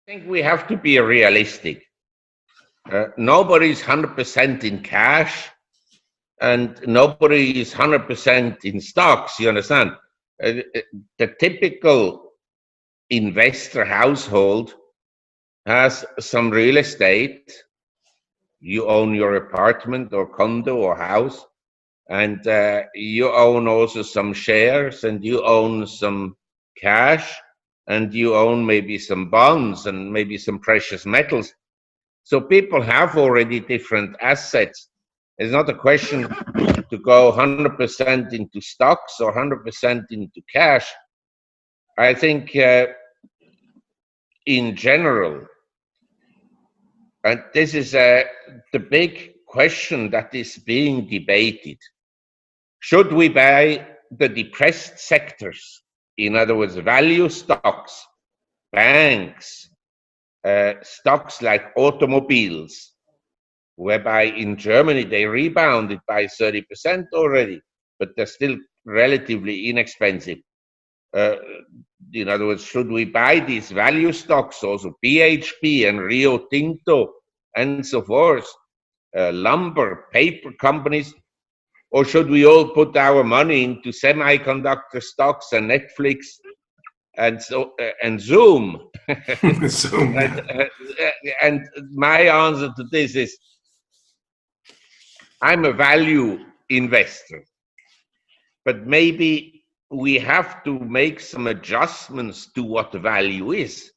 think we have to be realistic. Nobody's 100% in cash, and nobody is 100% in stocks. You understand? The typical investor household has some real estate. You own your apartment or condo or house, and you own also some shares, and you own some cash, and you own maybe some bonds and maybe some precious metals. So people have already different assets. It's not a question to go 100% into stocks or 100% into cash. I think in general, and this is the big question that is being debated. Should we buy the depressed sectors? In other words, value stocks, banks, stocks like automobiles, whereby in Germany they rebounded by 30% already, but they're still relatively inexpensive. In other words, should we buy these value stocks, also BHP and Rio Tinto and so forth, lumber, paper companies, or should we all put our money into semiconductor stocks and Netflix and so and Zoom? Zoom. And my answer to this is, I'm a value investor, but maybe we have to make some adjustments to what value is.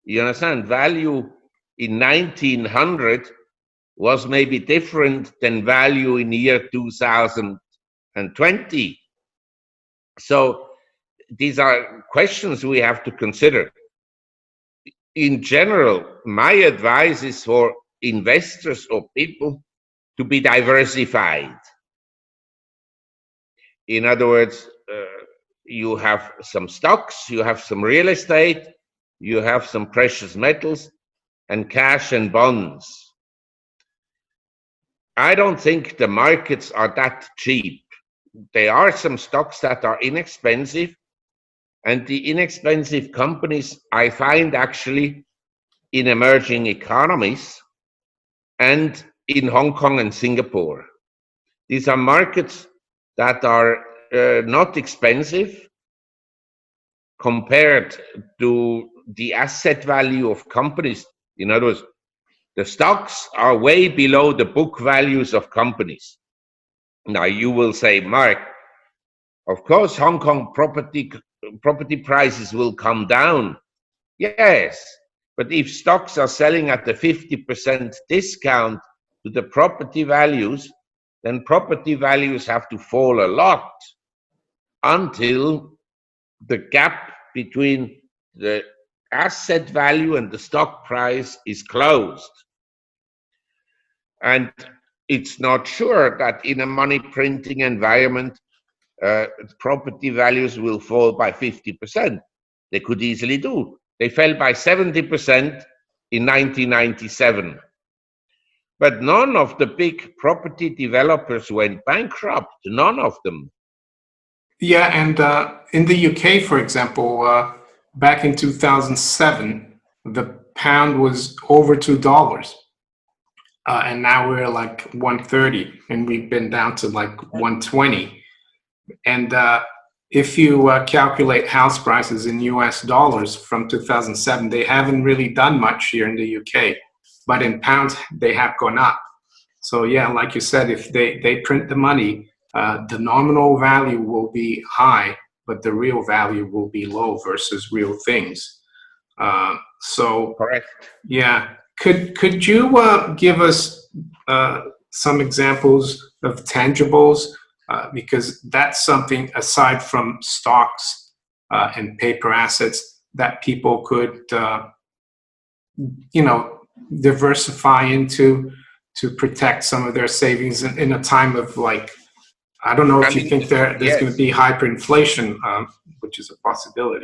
You understand? Value in 1900 was maybe different than value in the year 2020. So these are questions we have to consider. In general, my advice is for investors or people to be diversified. In other words, you have some stocks, you have some real estate, you have some precious metals, and cash and bonds. I don't think the markets are that cheap. There are some stocks that are inexpensive, and the inexpensive companies I find actually in emerging economies and in Hong Kong and Singapore. These are markets that are not expensive compared to the asset value of companies. In other words, the stocks are way below the book values of companies. Now you will say, Mark, of course Hong Kong property prices will come down. Yes, but if stocks are selling at a 50% discount to the property values, then property values have to fall a lot until the gap between the asset value and the stock price is closed. And it's not sure that in a money printing environment, property values will fall by 50%. They could easily do. They fell by 70% in 1997. But none of the big property developers went bankrupt, none of them. Yeah, and in the UK, for example, back in 2007, the pound was over $2. And now we're like 130, and we've been down to like 120. And if you calculate house prices in US dollars from 2007, they haven't really done much here in the UK, but in pounds, they have gone up. So yeah, like you said, if they print the money, the nominal value will be high, but the real value will be low versus real things. So correct. Yeah. Could you give us some examples of tangibles? Because that's something aside from stocks and paper assets that people could, diversify into to protect some of their savings in a time of like, I don't know if you think there's going to be hyperinflation, which is a possibility.